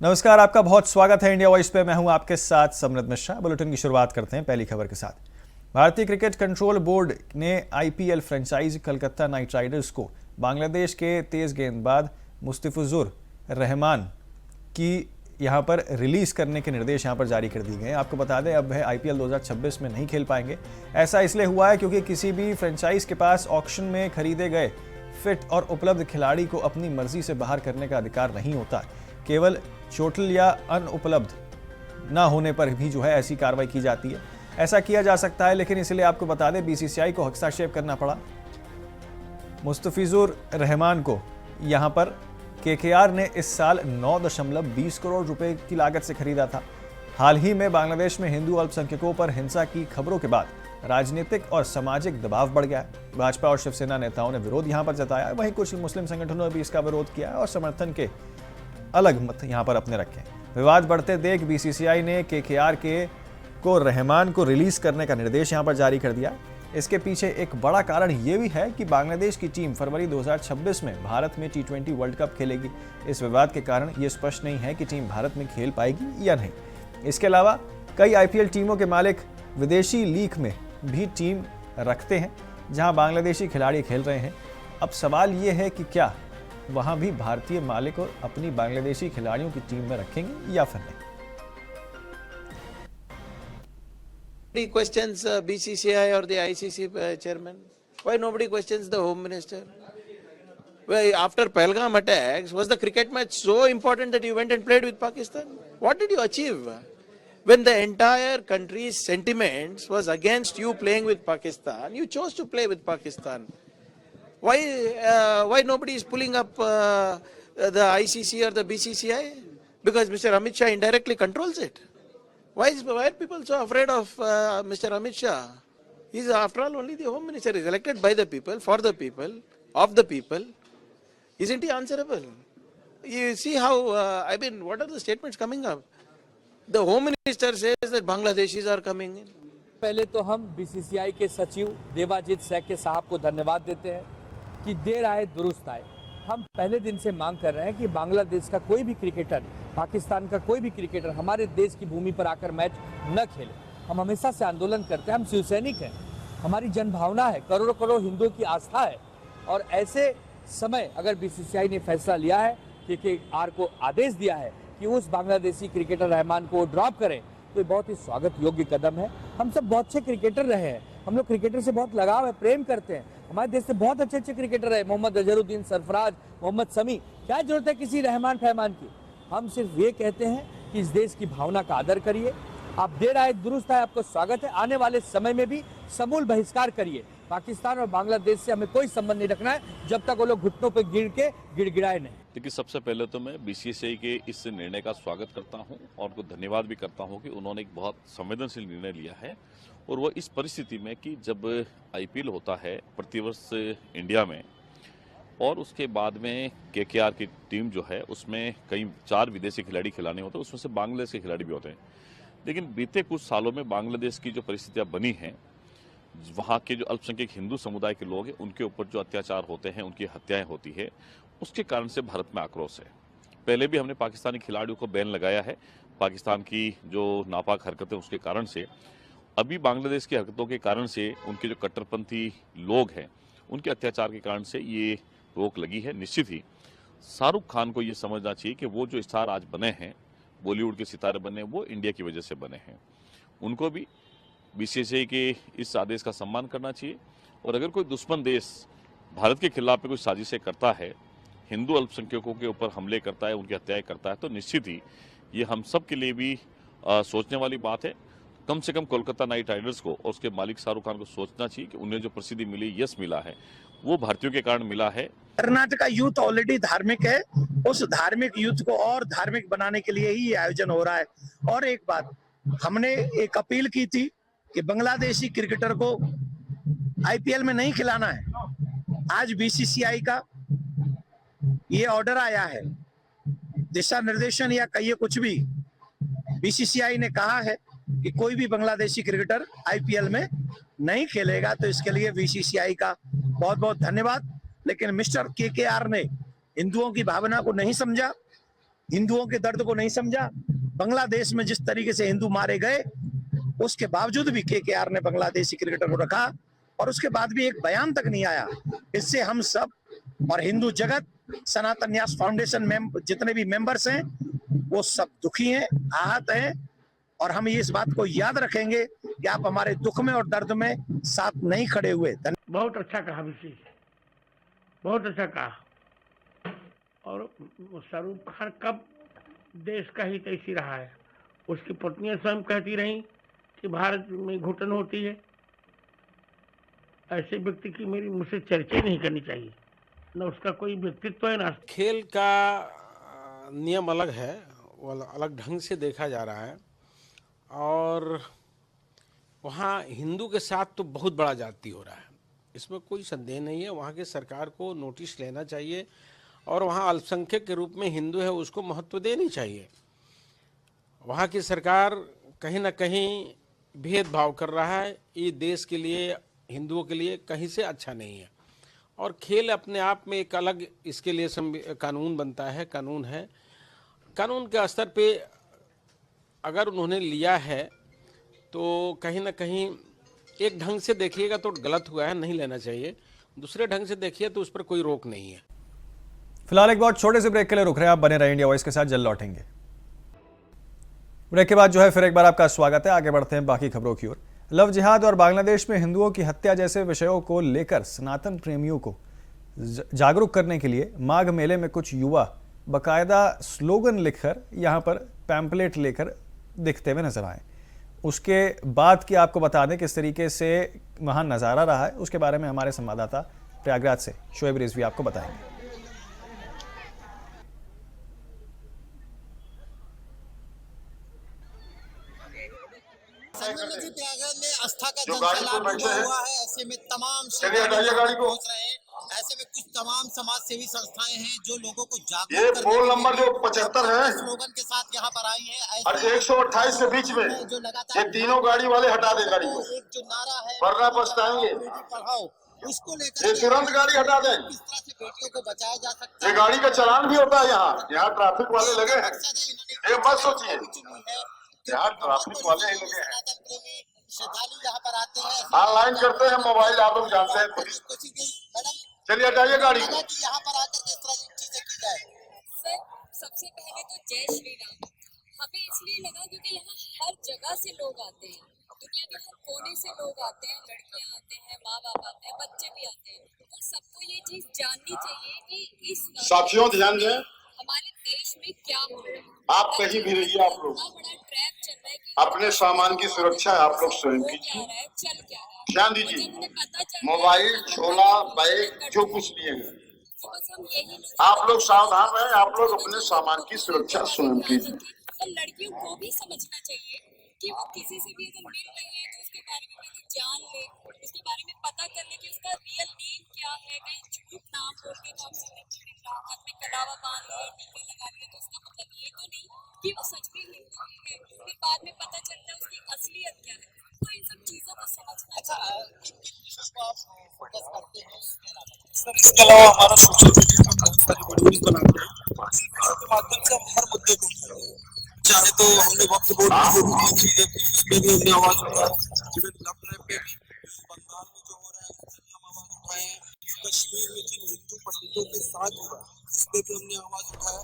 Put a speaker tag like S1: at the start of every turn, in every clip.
S1: नमस्कार, आपका बहुत स्वागत है इंडिया वॉइस पे। मैं हूं आपके साथ समृद्ध मिश्रा। बुलेटिन की शुरुआत करते हैं पहली खबर के साथ। भारतीय क्रिकेट कंट्रोल बोर्ड ने IPL franchise Calcutta Knight Riders को बांग्लादेश के तेज गेंदबाज मुस्तफिजुर रहमान की यहां पर रिलीज करने के निर्देश यहां पर जारी कर दिए गए हैं। आपको बता दें, अब वह आईपीएल 2026 में नहीं खेल पाएंगे। ऐसा इसलिए हुआ है क्योंकि किसी भी फ्रेंचाइज के पास ऑक्शन में खरीदे गए फिट और उपलब्ध खिलाड़ी को अपनी मर्जी से बाहर करने का अधिकार नहीं होता। केवल चोटिल या अनुपलब्ध ना होने पर भी जो है ऐसी कार्रवाई की जाती है। ऐसा किया जा सकता है, लेकिन इसलिए आपको बता दें बीसीसीआई को हस्तक्षेप करना पड़ा। मुस्तफिजुर रहमान को यहां पर केकेआर ने इस साल 9.20 करोड़ रुपए की लागत से खरीदा था। हाल ही में बांग्लादेश में हिंदू अल्पसंख्यकों पर हिंसा की खबरों के बाद राजनीतिक और सामाजिक दबाव बढ़ गया है। भाजपा और शिवसेना नेताओं ने विरोध यहां पर जताया है, वहीं कुछ मुस्लिम संगठनों ने भी इसका विरोध किया है और समर्थन के अलग मत यहां पर अपने रखे। विवाद बढ़ते देख बीसीसीआई ने केकेआर को रहमान को रिलीज करने का निर्देश यहां पर जारी कर दिया। इसके पीछे एक बड़ा कारण यह भी है कि बांग्लादेश की टीम फरवरी 2026 में भारत में T20 वर्ल्ड कप खेलेगी। इस विवाद के कारण यह स्पष्ट नहीं है कि टीम भारत में खेल पाएगी या नहीं। इसके अलावा कई आईपीएल टीमों के मालिक विदेशी लीग में भी टीम रखते हैं जहां बांग्लादेशी खिलाड़ी खेल रहे हैं। अब सवाल यह है कि क्या वहां भी भारतीय मालिक और अपनी बांग्लादेशी खिलाड़ियों की टीम में रखेंगे या फिर नहीं।
S2: Nobody questions BCCI or the ICC chairman. Why nobody questions the Home Minister? Well, after Pahalgam attacks, was the cricket match so important that you went and played with Pakistan? What did you achieve? When the entire country's sentiments was against you playing with Pakistan, you chose to play with Pakistan. Why nobody is pulling up the ICC or the BCCI? Because Mr. Amit Shah indirectly controls it. Why are people so afraid of Mr. Amit Shah? He is after all only the Home Minister. He is elected by the people, for the people, of the people. Isn't he answerable? You see how, what are the statements coming up? The Home Minister says that Bangladeshis are coming in.
S3: पहले तो हम BCCI के सचिव देवाजीत सैके साहब को धन्यवाद देते हैं कि देर आए दुरुस्त आए। हम पहले दिन से मांग कर रहे हैं कि बांग्लादेश का कोई भी क्रिकेटर, पाकिस्तान का कोई भी क्रिकेटर हमारे देश की भूमि पर आकर मैच न खेले। हम हमेशा से आंदोलन करते हैं, हम शिवसैनिक हैं, हमारी जनभावना है, करोड़ों करोड़ हिंदुओं की आस्था है। और ऐसे समय अगर बीसीसीआई ने फैसला लिया है, केकेआर को आदेश दिया है कि उस बांग्लादेशी क्रिकेटर रहमान को ड्रॉप करें, तो ये बहुत ही स्वागत योग्य कदम है। हम सब बहुत अच्छे क्रिकेटर रहे हैं, हम लोग क्रिकेटर से बहुत लगाव है, प्रेम करते हैं। हमारे देश से बहुत अच्छे अच्छे क्रिकेटर रहे, मोहम्मद अजहरुद्दीन, सरफराज, मोहम्मद शमी। क्या जरूरत है किसी रहमान फहमान की? हम सिर्फ ये कहते हैं कि इस देश की भावना का आदर करिए। आप देर आए दुरुस्त आए, आपको स्वागत है। आने वाले समय में भी समूल बहिष्कार करिए। पाकिस्तान और बांग्लादेश से हमें कोई संबंध नहीं रखना है जब तक वो लोग घुटनों पर गिर के गिड़गिड़ाए नहीं।
S4: देखिए, सबसे पहले तो मैं बीसीसीआई के इस निर्णय का स्वागत करता हूं और उनको धन्यवाद भी करता हूं कि उन्होंने एक बहुत संवेदनशील निर्णय लिया है। और वो इस परिस्थिति में कि जब आईपीएल होता है प्रतिवर्ष इंडिया में और उसके बाद में केकेआर की टीम जो है उसमें कई 4 विदेशी खिलाड़ी खिलाने होते हैं, उसमें से बांग्लादेश के खिलाड़ी भी होते हैं। लेकिन बीते कुछ सालों में बांग्लादेश की जो परिस्थितियां बनी हैं, वहाँ के जो अल्पसंख्यक हिंदू समुदाय के लोग हैं उनके ऊपर जो अत्याचार होते हैं, उनकी हत्याएं होती है, उसके कारण से भारत में आक्रोश है। पहले भी हमने पाकिस्तानी खिलाड़ियों को बैन लगाया है पाकिस्तान की जो नापाक हरकतें उसके कारण से। अभी बांग्लादेश की हरकतों के कारण से उनके जो कट्टरपंथी लोग हैं उनके अत्याचार के कारण से ये रोक लगी है। निश्चित ही शाहरुख खान को ये समझना चाहिए कि वो जो स्टार आज बने हैं, बॉलीवुड के सितारे बने, वो इंडिया की वजह से बने हैं। उनको भी बीसीसीआई के इस आदेश का सम्मान करना चाहिए। और अगर कोई दुश्मन देश भारत के खिलाफ में कोई साजिशें करता है, हिंदू अल्पसंख्यकों के ऊपर हमले करता है, उनकी हत्याएं करता है, तो निश्चित ही ये हम सब के लिए भी सोचने वाली बात है। कम से कम कोलकाता नाइट राइडर्स को और उसके मालिक शाहरुख खान को सोचना चाहिए कि उन्हें जो प्रसिद्धि मिली, यश मिला है, वो भारतीयों के कारण मिला है।
S5: कर्नाटक का यूथ ऑलरेडी धार्मिक है, उस धार्मिक यूथ को और धार्मिक बनाने के लिए ही ये आयोजन हो रहा है। और एक बात, हमने एक अपील की थी कि बांग्लादेशी क्रिकेटर को आईपीएल में नहीं खिलाना है। आज बीसीसीआई का ये ऑर्डर आया है, दिशा निर्देशन या कहिए कुछ भी, बीसीसीआई ने कहा है कि कोई भी बांग्लादेशी क्रिकेटर आईपीएल में नहीं खेलेगा। तो इसके लिए बीसीसीआई का बहुत बहुत धन्यवाद। लेकिन मिस्टर केकेआर ने हिंदुओं की भावना को नहीं समझा हिंदुओं के दर्द को नहीं समझा। बांग्लादेश में जिस तरीके से हिंदू मारे गए, उसके बावजूद भी केकेआर ने बांग्लादेशी क्रिकेटर को रखा और उसके बाद भी एक बयान तक नहीं आया। इससे हम सब और हिंदू जगत, सनातन न्यास फाउंडेशन में जितने भी मेंबर्स हैं, वो सब दुखी हैं, आहत हैं, और हम इस बात को याद रखेंगे कि आप हमारे दुख में और दर्द में साथ नहीं खड़े हुए।
S6: बहुत अच्छा कहा विशेष, बहुत अच्छा कहा। और शाहरुख खान कब देश का हित ऐसी रहा है, उसकी पत्नियां स्वयं कहती रहीं कि भारत में घुटन होती है। ऐसे व्यक्ति की मेरी मुझसे चर्चा नहीं करनी चाहिए, न उसका कोई व्यक्तित्व है ना।
S7: खेल का नियम अलग है, वो अलग ढंग से देखा जा रहा है, और वहाँ हिंदू के साथ तो बहुत बड़ा जाति हो रहा है, इसमें कोई संदेह नहीं है। वहाँ की सरकार को नोटिस लेना चाहिए और वहाँ अल्पसंख्यक के रूप में हिंदू है उसको महत्व देनी चाहिए। वहाँ की सरकार कहीं ना कहीं भेदभाव कर रहा है, ये देश के लिए, हिंदुओं के लिए कहीं से अच्छा नहीं है। और खेल अपने आप में एक अलग, इसके लिए कानून बनता है, कानून है, कानून के स्तर पे अगर उन्होंने लिया है तो कहीं ना कहीं एक ढंग से देखिएगा तो गलत हुआ है, नहीं लेना चाहिए। दूसरे ढंग से देखिए तो उस पर कोई रोक नहीं है।
S1: फिलहाल एक बहुत छोटे से ब्रेक के लिए रुक रहे हैं, आप बने रहे इंडिया वॉइस के साथ, जल्द लौटेंगे। ब्रेक के बाद जो है फिर एक बार आपका स्वागत है। आगे बढ़ते हैं बाकी खबरों की ओर। लव जिहाद और बांग्लादेश में हिंदुओं की हत्या जैसे विषयों को लेकर सनातन प्रेमियों को जागरूक करने के लिए माघ मेले में कुछ युवा बाकायदा स्लोगन लिखकर यहां पर पैम्पलेट लेकर दिखते हुए नजर आए। उसके बाद की आपको बता दें किस तरीके से वहां नज़ारा रहा है, उसके बारे में हमारे संवाददाता प्रयागराज से शोएब रिजवी आपको बताएंगे।
S8: जी प्रयागराज में आस्था का जनसैलाब हुआ है। ऐसे में तमाम गाड़ी को पहुंच रहे हैं। ऐसे में कुछ तमाम समाज सेवी संस्थाएं हैं जो लोगों को जागरूक
S9: ये पोल नंबर जो 75 है
S8: स्लोगन के साथ यहाँ पर आई है।
S9: और 128 के बीच में
S8: जो लगातार
S9: ये तीनों गाड़ी वाले हटा दे गाड़ी को,
S8: एक जो नारा है
S9: वरना पछताएंगे,
S8: पढ़ाओ, उसको लेकर
S9: ये तुरंत गाड़ी हटा दें।
S8: किस तरह से बेटियों को बचाया जा सकता
S9: ये
S8: है।
S9: गाड़ी का चालान भी होता है, यहाँ ट्रैफिक वाले लगे हैं, ये मत सोचिए, यहाँ ट्रैफिक वाले ही लगे हैं।
S8: श्रद्धालु यहाँ पर आते हैं,
S9: ऑनलाइन करते हैं, मोबाइल आप लोग जानते हैं खुद ही। चलिए हटाइए गाड़ी को।
S8: यहाँ पर आकर किस तरह की चीजें की जाए।
S10: सर, सबसे पहले तो जय श्री राम। हमें इसलिए लगा क्योंकि यहाँ हर जगह से लोग आते हैं, दुनिया के हर कोने से लोग आते हैं, लड़कियां आते हैं, माँ बाप आते हैं, बच्चे भी आते हैं। तो सबको ये चीज जाननी चाहिए कि इस
S9: साथियों ध्यान दें,
S10: हमारे देश में क्या हो रहा है।
S9: आप कहीं भी रहिए, आप लोग
S10: बड़ा ट्रैप चल रहा है कि
S9: अपने सामान की सुरक्षा आप लोग स्वयं कीजिए।
S10: चल क्या रहा है,
S9: ध्यान दीजिए, मोबाइल, झोला, बैग जो कुछ लिए गए, आप लोग सावधान रहें, आप लोग अपने सामान की सुरक्षा स्वयं कीजिए।
S10: और लड़कियों को भी समझना चाहिए कि वो किसी से भी अगर मिल रही है तो उसके बारे में पहले जान ले, उसके बारे में पता कर ले कि उसका रियल नेम क्या है। कहीं झूठ नाम बोल के तो आपसे नहीं मिल रहा, हाथ में कलावा बांध लिया, टीके लगा लिया, तो उसका मतलब ये तो नहीं कि वो सच में हिंदू है। फिर बाद में पता चलता है उसकी असलियत क्या है। तो इन सब चीजों को समझना चाहिए।
S11: इसके अलावा हमारा सोशल मीडिया पर बहुत सारी वीडियोस बनाते हैं, इसके माध्यम से हम हर मुद्दे को चाहे तो हमने वक्त बोर्ड इसमें भी हमने आवाज उठाई, पे भी बंगाल में जो हो रहा है हम आवाज उठाए हैं, कश्मीर में जिन हिंदू पंडितों के साथ हो रहा है इस पे भी हमने आवाज उठाया।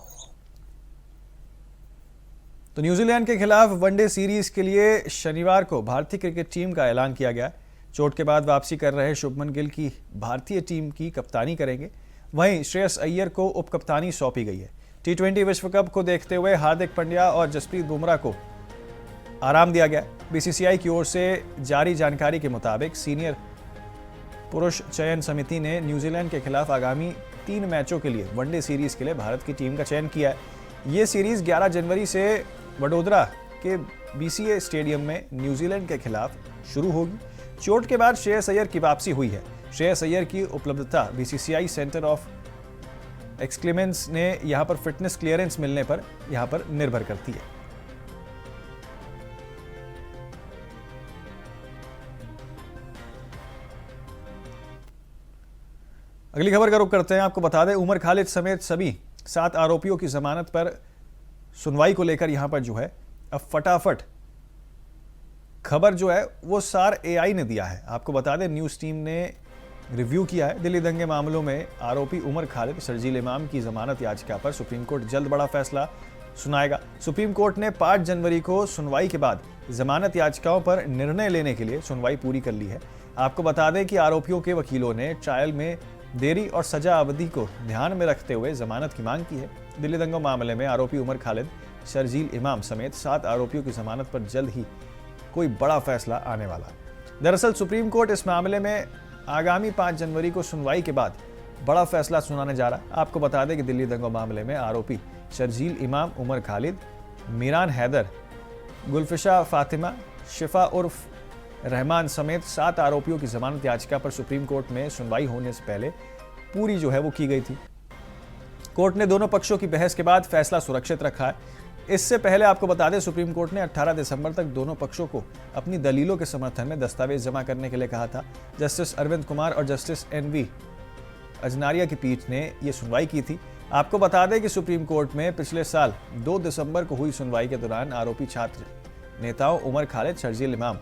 S1: तो न्यूजीलैंड के खिलाफ वनडे सीरीज के लिए शनिवार को भारतीय क्रिकेट टीम का ऐलान किया गया। चोट के बाद वापसी कर रहे शुभमन गिल की भारतीय टीम की कप्तानी करेंगे। वहीं श्रेयस अय्यर को उप कप्तानी सौंपी गई है। T20 विश्व कप को देखते हुए हार्दिक पांड्या और जसप्रीत बुमराह को आराम दिया गया। बीसीसीआई की ओर से जारी जानकारी के मुताबिक सीनियर पुरुष चयन समिति ने न्यूजीलैंड के खिलाफ आगामी 3 मैचों के लिए वनडे सीरीज के लिए भारत की टीम का चयन किया है। ये सीरीज 11 जनवरी से वडोदरा के BCA स्टेडियम में न्यूजीलैंड के खिलाफ शुरू होगी। चोट के बाद श्रेयस अय्यर की वापसी हुई है। श्रेयस अय्यर की उपलब्धता BCCI सेंटर ऑफ एक्सक्लेमेंस ने यहां पर फिटनेस क्लियरेंस मिलने पर यहां पर निर्भर करती है। अगली खबर का रुख करते हैं। आपको बता दें, उमर खालिद समेत सभी 7 आरोपियों की जमानत पर सुनवाई को लेकर यहां पर जो है अब फटाफट खबर जो है वो सार एआई ने दिया है। आपको बता दें, न्यूज़ टीम ने रिव्यू किया है दिल्ली दंगे मामलों में आरोपी उमर खालिद शर्जील इमाम की जमानत याचिका पर सुप्रीम कोर्ट जल्द बड़ा फैसला सुनाएगा। सुप्रीम कोर्ट ने 5 जनवरी को सुनवाई के बाद जमानत याचिकाओं पर निर्णय लेने के लिए सुनवाई पूरी कर ली है। आपको बता दें कि आरोपियों के वकीलों ने ट्रायल में देरी और सजा अवधि को ध्यान में रखते हुए जमानत की मांग की है। दिल्ली दंगों मामले में आरोपी उमर खालिद, शर्जील इमाम समेत 7 आरोपियों की जमानत पर जल्द ही कोई बड़ा फैसला आने वाला है। दरअसल सुप्रीम कोर्ट इस मामले में आगामी 5 जनवरी को सुनवाई के बाद बड़ा फैसला सुनाने जा रहा है। आपको बता दें कि दिल्ली दंगों मामले में आरोपी शर्जील इमाम, उमर खालिद, मीरान हैदर, गुलफिशा फातिमा, शिफा उर्फ रहमान समेत 7 आरोपियों की जमानत याचिका पर सुप्रीम कोर्ट में सुनवाई होने से पहले पूरी जो है वो की गई थी। कोर्ट ने दोनों पक्षों की बहस के बाद फैसला सुरक्षित रखा है। इससे पहले आपको बता दें, सुप्रीम कोर्ट ने 18 दिसंबर तक दोनों पक्षों को अपनी दलीलों के समर्थन में दस्तावेज जमा करने के लिए कहा था। जस्टिस अरविंद कुमार और जस्टिस NV अजनारिया की पीठ ने यह सुनवाई की थी। आपको बता दें कि सुप्रीम कोर्ट में पिछले साल 2 दिसंबर को हुई सुनवाई के दौरान आरोपी छात्र नेताओं उमर खालिद, शर्जील इमाम,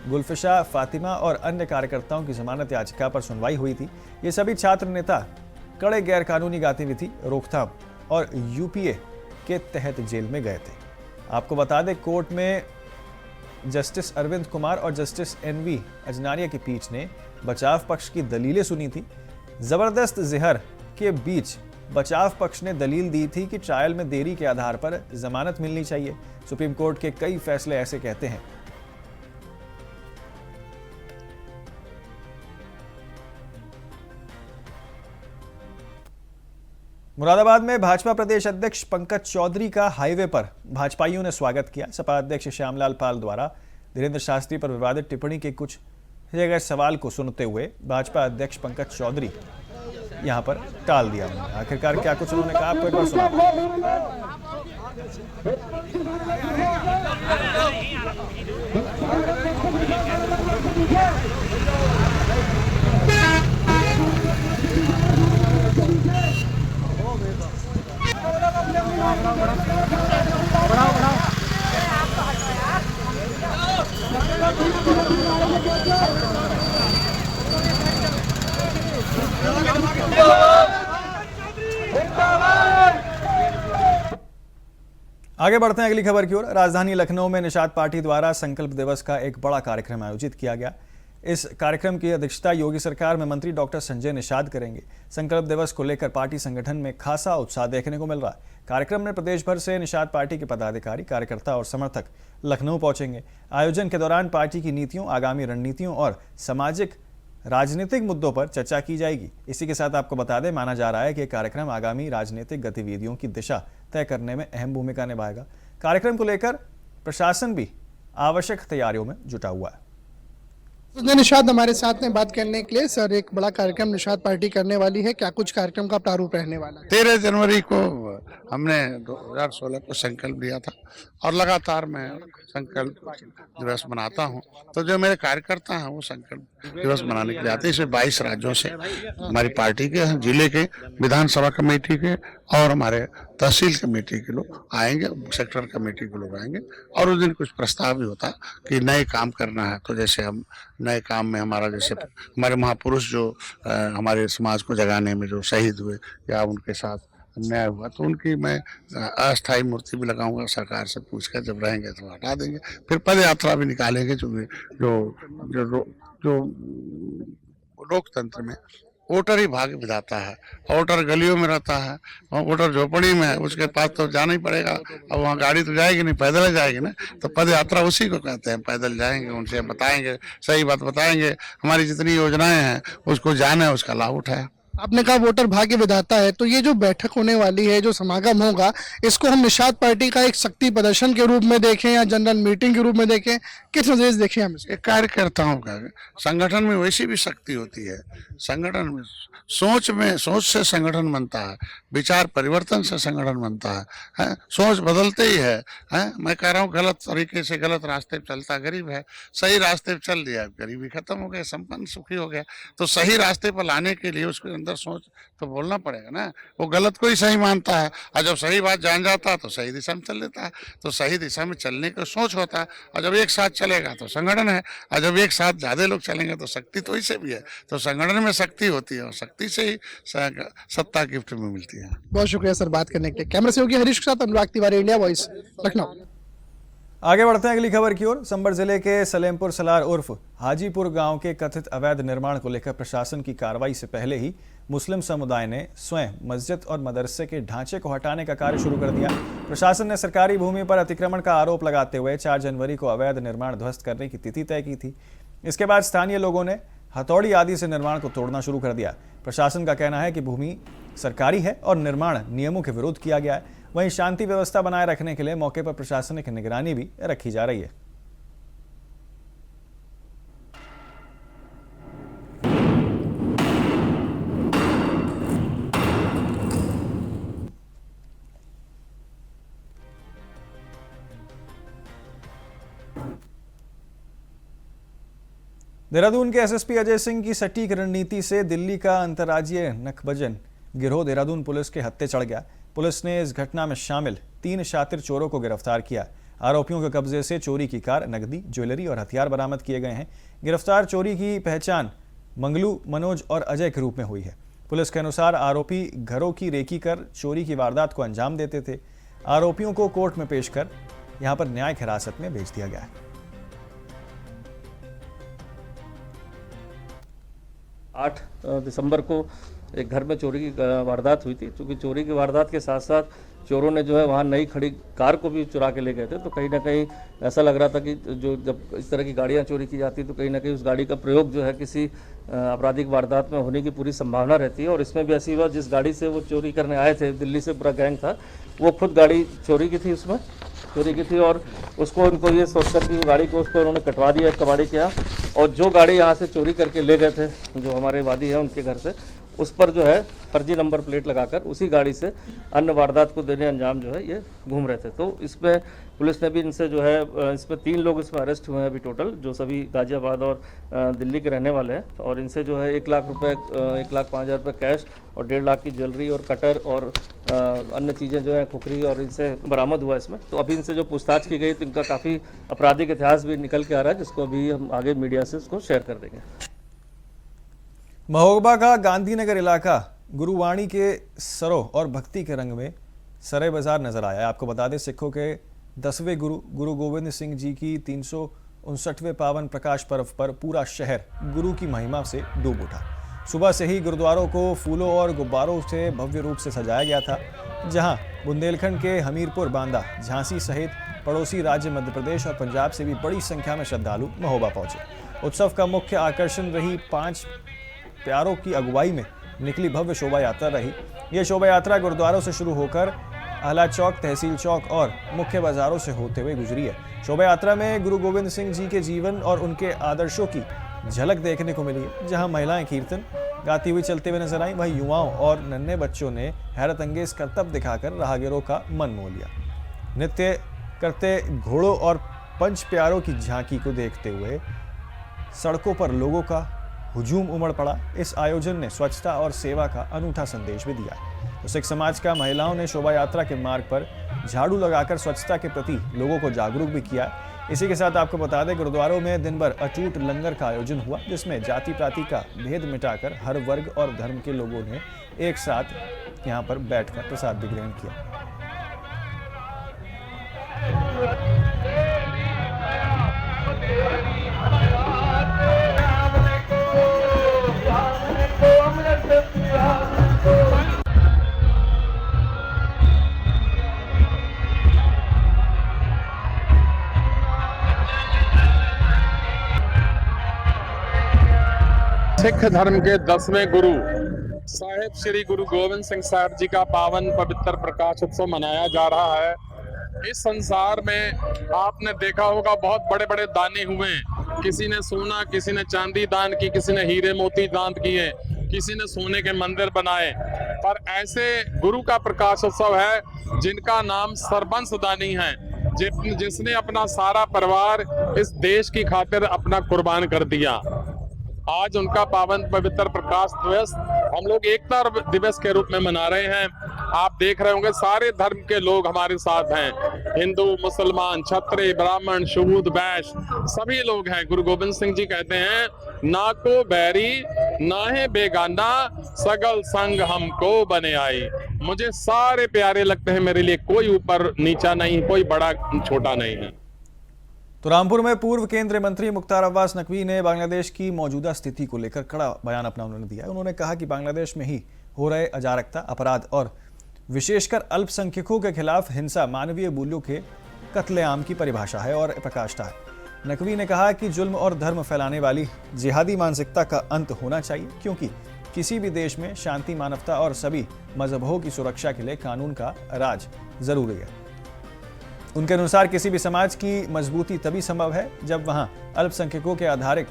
S1: गुलफिशा फातिमा और अन्य कार्यकर्ताओं की जमानत याचिका पर सुनवाई हुई थी। ये सभी छात्र नेता कड़े गैरकानूनी गतिविधि रोकथाम और UPA के तहत जेल में गए थे। आपको बता दें, कोर्ट में जस्टिस अरविंद कुमार और जस्टिस NV अजनारिया की पीठ ने बचाव पक्ष की दलीलें सुनी थी। जबरदस्त जहर के बीच बचाव पक्ष ने दलील दी थी कि ट्रायल में देरी के आधार पर जमानत मिलनी चाहिए। सुप्रीम कोर्ट के कई फैसले ऐसे कहते हैं। मुरादाबाद में भाजपा प्रदेश अध्यक्ष पंकज चौधरी का हाईवे पर भाजपाइयों ने स्वागत किया। सपा अध्यक्ष श्यामलाल पाल द्वारा धीरेन्द्र शास्त्री पर विवादित टिप्पणी के कुछ गए सवाल को सुनते हुए भाजपा अध्यक्ष पंकज चौधरी यहां पर टाल दिया। आखिरकार क्या कुछ उन्होंने कहा, आपको एक बार सुना। आगे बढ़ते हैं अगली खबर की ओर। राजधानी लखनऊ में निषाद पार्टी द्वारा संकल्प दिवस का एक बड़ा कार्यक्रम आयोजित किया गया। इस कार्यक्रम की अध्यक्षता योगी सरकार में मंत्री डॉक्टर संजय निषाद करेंगे। संकल्प दिवस को लेकर पार्टी संगठन में खासा उत्साह देखने को मिल रहा है। कार्यक्रम में प्रदेश भर से निषाद पार्टी के पदाधिकारी, कार्यकर्ता और समर्थक लखनऊ पहुंचेंगे। आयोजन के दौरान पार्टी की नीतियों, आगामी रणनीतियों और सामाजिक राजनीतिक मुद्दों पर चर्चा की जाएगी। इसी के साथ आपको बता दें, माना जा रहा है कि कार्यक्रम आगामी राजनीतिक गतिविधियों की दिशा तय करने में अहम भूमिका निभाएगा। कार्यक्रम को लेकर प्रशासन भी आवश्यक तैयारियों में जुटा हुआ है।
S12: निषाद हमारे साथ में बात करने के लिए। सर, एक बड़ा कार्यक्रम निषाद पार्टी करने वाली है, क्या कुछ कार्यक्रम का प्रारूप रहने वाला है?
S13: 13 जनवरी को हमने 2016 को संकल्प लिया था और लगातार मैं संकल्प दिवस मनाता हूं। तो जो मेरे कार्यकर्ता हैं वो संकल्प दिवस मनाने के लिए आते हैं। इसमें 22 राज्यों से हमारी पार्टी के, जिले के, विधानसभा कमेटी के और हमारे तहसील कमेटी के लोग आएंगे, सेक्टर कमेटी के लोग आएंगे। और उस दिन कुछ प्रस्ताव भी होता कि नए काम करना है। तो जैसे हम नए काम में हमारा, जैसे हमारे महापुरुष जो हमारे समाज को जगाने में जो शहीद हुए या उनके साथ अन्याय हुआ, तो उनकी मैं अस्थायी मूर्ति भी लगाऊंगा। सरकार से पूछकर जब रहेंगे तो हटा देंगे। फिर पद यात्रा भी निकालेंगे। जो लोकतंत्र में वोटर ही भाग्य विधाता है। वोटर गलियों में रहता है, वोटर झोपड़ी में है, उसके पास तो जाना ही पड़ेगा। अब वहाँ गाड़ी तो जाएगी नहीं, पैदल जाएगी ना। तो पद यात्रा उसी को कहते हैं। पैदल जाएंगे, उनसे बताएंगे, सही बात बताएंगे, हमारी जितनी योजनाएं हैं उसको जाने, उसका लाभ उठाए।
S12: आपने कहा वोटर भाग्य विधाता है, तो ये जो बैठक होने वाली है, जो समागम होगा, इसको हम निषाद पार्टी का एक शक्ति प्रदर्शन के रूप में देखें या जनरल मीटिंग के रूप में देखें, किस नजरिए से देखें हम?
S13: कार्यकर्ताओं का संगठन में वैसी भी शक्ति होती है। संगठन में सोच से संगठन बनता है, विचार परिवर्तन से संगठन बनता है? सोच बदलते ही है। मैं कह रहा हूँ, गलत तरीके से गलत रास्ते पे चलता गरीब है, सही रास्ते पे चल दिया, गरीबी खत्म हो गया, संपन्न सुखी हो गया। तो सही रास्ते पर लाने के लिए उसके अंदर सोच तो बोलना पड़ेगा ना। वो गलत को ही सही मानता है और जब सही बात जान जाता है तो सही दिशा में चल लेता है। तो सही दिशा में चलने का सोच होता है और जब एक साथ चलेगा तो संगठन है, और जब एक साथ ज्यादा लोग चलेंगे तो शक्ति तो इससे भी है। तो संगठन में शक्ति होती है और शक्ति से ही सत्ता गिफ्ट में मिलती है।
S12: बहुत शुक्रिया सर बात करने के लिए। कैमरा सहयोगी हरीश के साथ अनुराग तिवारी, इंडिया वॉइस, लखनऊ।
S1: आगे बढ़ते हैं अगली खबर की ओर। संभल जिले के सलेमपुर सलार उर्फ हाजीपुर गांव के कथित अवैध निर्माण को लेकर प्रशासन की कार्रवाई से पहले ही मुस्लिम समुदाय ने स्वयं मस्जिद और मदरसे के ढांचे को हटाने का कार्य शुरू कर दिया। प्रशासन ने सरकारी भूमि पर अतिक्रमण का आरोप लगाते हुए 4 जनवरी को अवैध निर्माण ध्वस्त करने की तिथि तय की थी। इसके बाद स्थानीय लोगों ने हथौड़ी आदि से निर्माण को तोड़ना शुरू कर दिया। प्रशासन का कहना है कि भूमि सरकारी है और निर्माण नियमों के विरुद्ध किया गया है। वहीं शांति व्यवस्था बनाए रखने के लिए मौके पर प्रशासनिक निगरानी भी रखी जा रही है। देहरादून के एसएसपी अजय सिंह की सटीक रणनीति से दिल्ली का अंतर्राज्यीय नखबजन गिरोह देहरादून पुलिस के हत्थे चढ़ गया। पुलिस ने इस घटना में शामिल 3 शातिर चोरों को गिरफ्तार किया। आरोपियों के कब्जे से चोरी की कार, नकदी, ज्वेलरी और हथियार बरामद किए गए हैं। गिरफ्तार चोरी की पहचान मंगलू, मनोज और अजय के रूप में हुई है। पुलिस के अनुसार आरोपी घरों की रेकी कर चोरी की वारदात को अंजाम देते थे। आरोपियों को कोर्ट में पेश कर यहां पर न्यायिक हिरासत में भेज दिया गया है।
S14: 8 दिसंबर को एक घर में चोरी की वारदात हुई थी। क्योंकि चोरी की वारदात के साथ साथ चोरों ने जो है वहाँ नई खड़ी कार को भी चुरा के ले गए थे। तो कहीं ना कहीं ऐसा लग रहा था कि जो जब इस तरह की गाड़ियाँ चोरी की जाती तो कहीं ना कहीं उस गाड़ी का प्रयोग जो है किसी आपराधिक वारदात में होने की पूरी संभावना रहती है। और इसमें भी ऐसी हुआ, जिस गाड़ी से वो चोरी करने आए थे, दिल्ली से पूरा गैंग था, वो खुद गाड़ी चोरी की थी, उसमें चोरी की थी। और उसको उनको ये सोचकर कि गाड़ी को उसको उन्होंने कटवा दिया कबाड़ी के यहाँ। और जो गाड़ी यहाँ से चोरी करके ले गए थे, जो हमारे वादी है उनके घर से, उस पर जो है फर्जी नंबर प्लेट लगाकर उसी गाड़ी से अन्य वारदात को देने अंजाम जो है ये घूम रहे थे। तो इसमें पुलिस ने भी इनसे जो है, इसमें 3 लोग इसमें अरेस्ट हुए हैं अभी टोटल, जो सभी गाजियाबाद और दिल्ली के रहने वाले हैं। और इनसे जो है 1 लाख रुपए, 1,05,000 रुपये कैश और 1.5 लाख की ज्वेलरी और कटर और अन्य चीज़ें जो है खुखरी और इनसे बरामद हुआ इसमें। तो अभी इनसे जो पूछताछ की गई तो इनका काफ़ी आपराधिक इतिहास भी निकल के आ रहा है, जिसको अभी हम आगे मीडिया से उसको शेयर कर देंगे।
S1: महोबा का गांधीनगर इलाका गुरुवाणी के सरों और भक्ति के रंग में सरे बाजार नजर आया है। आपको बता दें, सिखों के 10वें गुरु गोविंद सिंह जी की 359वें पावन प्रकाश पर्व पर पूरा शहर गुरु की महिमा से डूब उठा। सुबह से ही गुरुद्वारों को फूलों और गुब्बारों से भव्य रूप से सजाया गया था, जहां बुंदेलखंड के हमीरपुर, बांदा, झांसी सहित पड़ोसी राज्य मध्य प्रदेश और पंजाब से भी बड़ी संख्या में श्रद्धालु महोबा पहुंचे। उत्सव का मुख्य आकर्षण रही 5 प्यारों की अगुवाई में निकली भव्य शोभा यात्रा रही। यह शोभा यात्रा गुरुद्वारों से शुरू होकर आला चौक, तहसील चौक और मुख्य बाजारों से होते हुए गुजरी है। शोभा यात्रा में गुरु गोविंद सिंह जी के जीवन और उनके आदर्शों की झलक देखने को मिली है, जहां महिलाएं कीर्तन गाती हुई चलते हुए नजर आई। वहीं युवाओं और नन्हे बच्चों ने हैरत अंगेज करतब दिखाकर राहगीरों का मन मोह लिया। नृत्य करते घोड़ों और पंच प्यारों की झांकी को देखते हुए सड़कों पर लोगों का हुजूम उमड़ पड़ा। इस आयोजन ने स्वच्छता और सेवा का अनूठा संदेश भी दिया। तो सिख समाज का महिलाओं ने शोभा यात्रा के मार्ग पर झाड़ू लगाकर स्वच्छता के प्रति लोगों को जागरूक भी किया। इसी के साथ आपको बता दें, गुरुद्वारों में दिन भर अटूट लंगर का आयोजन हुआ, जिसमें जाति पाति का भेद मिटाकर हर वर्ग और धर्म के लोगों ने एक साथ यहाँ पर बैठकर प्रसाद भी ग्रहण किया।
S15: सिख धर्म के 10वें गुरु साहिब श्री गुरु गोविंद सिंह साहब जी का पावन पवित्र प्रकाश उत्सव मनाया जा रहा है। इस संसार में आपने देखा होगा बहुत बड़े बड़े दानी हुए, किसी ने सोना, किसी ने चांदी दान की, किसी ने हीरे मोती दान किए, किसी ने सोने के मंदिर बनाए। पर ऐसे गुरु का प्रकाश उत्सव है जिनका नाम सरबंस दानी है, जिसने अपना सारा परिवार इस देश की खातिर अपना कुर्बान कर दिया। आज उनका पावन पवित्र प्रकाश दिवस हम लोग एकता दिवस के रूप में मना रहे हैं। आप देख रहे होंगे सारे धर्म के लोग हमारे साथ हैं, हिंदू, मुसलमान, क्षत्रिय, ब्राह्मण, शूद्र, वैश्य, सभी लोग हैं। गुरु गोविंद सिंह जी कहते हैं, ना को बैरी ना है बेगाना, सगल संग हमको बने आई। मुझे सारे प्यारे लगते हैं, मेरे लिए कोई ऊपर नीचा नहीं, कोई बड़ा छोटा नहीं है।
S1: तो रामपुर में पूर्व केंद्रीय मंत्री मुख्तार अब्बास नकवी ने बांग्लादेश की मौजूदा स्थिति को लेकर कड़ा बयान अपना उन्होंने दिया। उन्होंने कहा कि बांग्लादेश में ही हो रहे अराजकता, अपराध और विशेषकर अल्पसंख्यकों के खिलाफ हिंसा मानवीय मूल्यों के कत्लेआम की परिभाषा है और पराकाष्ठा है। नकवी ने कहा कि जुल्म और धर्म फैलाने वाली जिहादी मानसिकता का अंत होना चाहिए, क्योंकि किसी भी देश में शांति, मानवता और सभी मजहबों की सुरक्षा के लिए कानून का राज जरूरी है। उनके अनुसार किसी भी समाज की मजबूती तभी संभव है जब वहां अल्पसंख्यकों के आधारित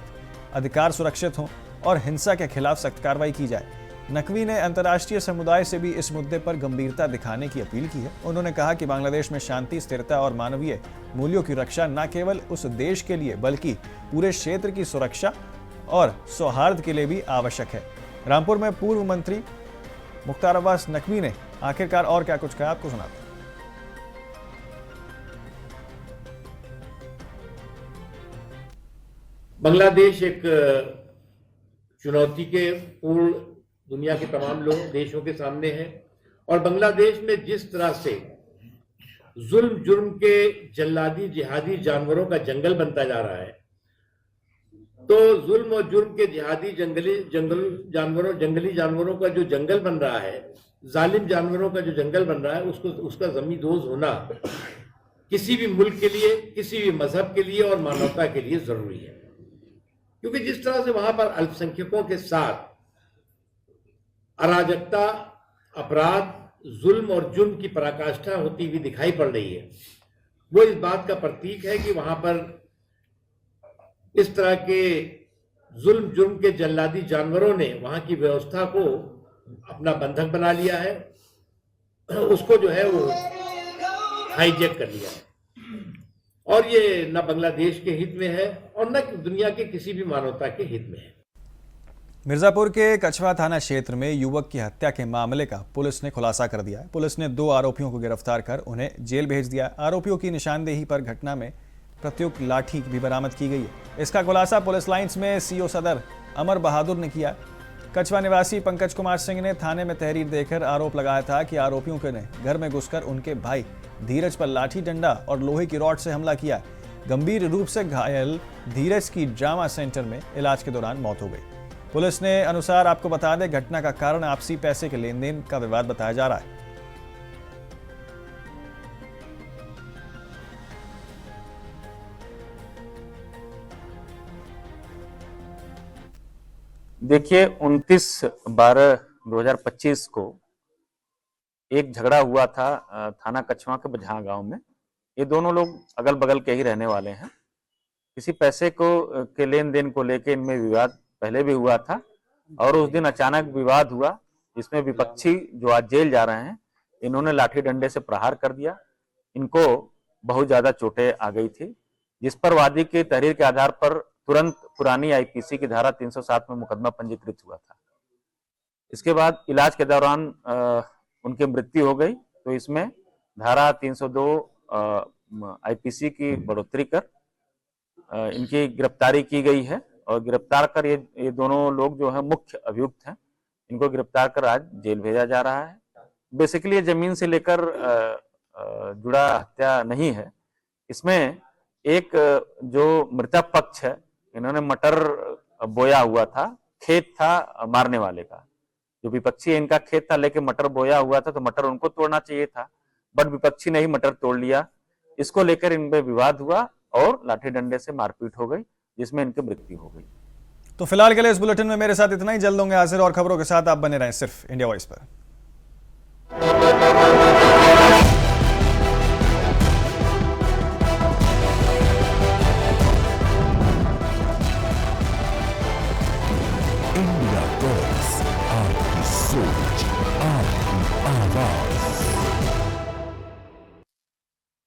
S1: अधिकार सुरक्षित हों और हिंसा के खिलाफ सख्त कार्रवाई की जाए। नकवी ने अंतर्राष्ट्रीय समुदाय से भी इस मुद्दे पर गंभीरता दिखाने की अपील की है। उन्होंने कहा कि बांग्लादेश में शांति, स्थिरता और मानवीय मूल्यों की रक्षा न केवल उस देश के लिए बल्कि पूरे क्षेत्र की सुरक्षा और सौहार्द के लिए भी आवश्यक है। रामपुर में पूर्व मंत्री मुख्तार अब्बास नकवी ने आखिरकार और क्या कुछ कहा, आपको सुनाते हैं।
S16: बांग्लादेश एक चुनौती के पूर्ण दुनिया के तमाम देशों के सामने है और बांग्लादेश में जिस तरह से जुर्म के जल्लादी जिहादी जानवरों का जंगल बनता जा रहा है, तो जुल्म और जुर्म के जिहादी जंगली जानवरों का जो जंगल बन रहा है, जालिम जानवरों का जो जंगल बन रहा है, उसका जमींदोज होना किसी भी मुल्क के लिए, किसी भी मजहब के लिए और मानवता के लिए जरूरी है। क्योंकि जिस तरह से वहां पर अल्पसंख्यकों के साथ अराजकता, अपराध, जुल्म और जुर्म की पराकाष्ठा होती हुई दिखाई पड़ रही है, वो इस बात का प्रतीक है कि वहां पर इस तरह के जुर्म के जल्लादी जानवरों ने वहां की व्यवस्था को अपना बंधक बना लिया है, उसको जो है वो हाईजैक कर लिया है। और ये न बांग्लादेश के हित में है और न दुनिया के किसी भी मानवता के हित में है।
S1: मिर्जापुर के कछवा थाना क्षेत्र में युवक की हत्या के मामले का पुलिस ने खुलासा कर दिया है। पुलिस ने 2 आरोपियों को गिरफ्तार कर उन्हें जेल भेज दिया। आरोपियों की निशानदेही पर घटना में प्रत्युक्त लाठी भी बरामद की गई है। इसका खुलासा पुलिस लाइंस में सीओ सदर अमर बहादुर ने किया। कछवा निवासी पंकज कुमार सिंह ने थाने में तहरीर देकर आरोप लगाया था कि आरोपियों के ने घर में घुसकर उनके भाई धीरज पर लाठी डंडा और लोहे की रॉड से हमला किया। गंभीर रूप से घायल धीरज की ड्रामा सेंटर में इलाज के दौरान मौत हो गई। पुलिस ने अनुसार आपको बता दें, घटना का कारण आपसी पैसे के लेन देन का विवाद बताया जा रहा है।
S17: देखिए 29/12/2025 को एक झगड़ा हुआ था थाना कछवा के बझा गांव में। ये दोनों लोग अगल बगल के ही रहने वाले हैं। किसी पैसे के लेन देन को लेके इनमें विवाद पहले भी हुआ था और उस दिन अचानक विवाद हुआ, जिसमें विपक्षी जो आज जेल जा रहे हैं, इन्होंने लाठी डंडे से प्रहार कर दिया। इनको बहुत ज्यादा चोटें आ गई थी, जिस पर वादी की तहरीर के आधार पर तुरंत पुरानी आईपीसी की धारा 307 में मुकदमा पंजीकृत हुआ था। इसके बाद इलाज के दौरान उनकी मृत्यु हो गई, तो इसमें धारा 302 आईपीसी की बढ़ोतरी कर इनकी गिरफ्तारी की गई है और गिरफ्तार कर ये दोनों लोग जो है मुख्य अभियुक्त हैं, इनको गिरफ्तार कर आज जेल भेजा जा रहा है। बेसिकली ये जमीन से लेकर जुड़ा हत्या नहीं है। इसमें एक जो मृतक पक्ष है, इन्होंने मटर बोया हुआ था, खेत था मारने वाले का। जो विपक्षी है इनका खेत था, लेकिन मटर बोया हुआ था, तो मटर उनको तोड़ना चाहिए था, बट विपक्षी ने ही मटर तोड़ लिया। इसको लेकर इनमें विवाद हुआ और लाठी डंडे से मारपीट हो गई, जिसमें इनकी मृत्यु हो गई।
S1: तो फिलहाल के लिए इस बुलेटिन में मेरे साथ इतना ही। जल्द होंगे हाजिर और खबरों के साथ। आप बने रहें सिर्फ इंडिया वॉइस पर।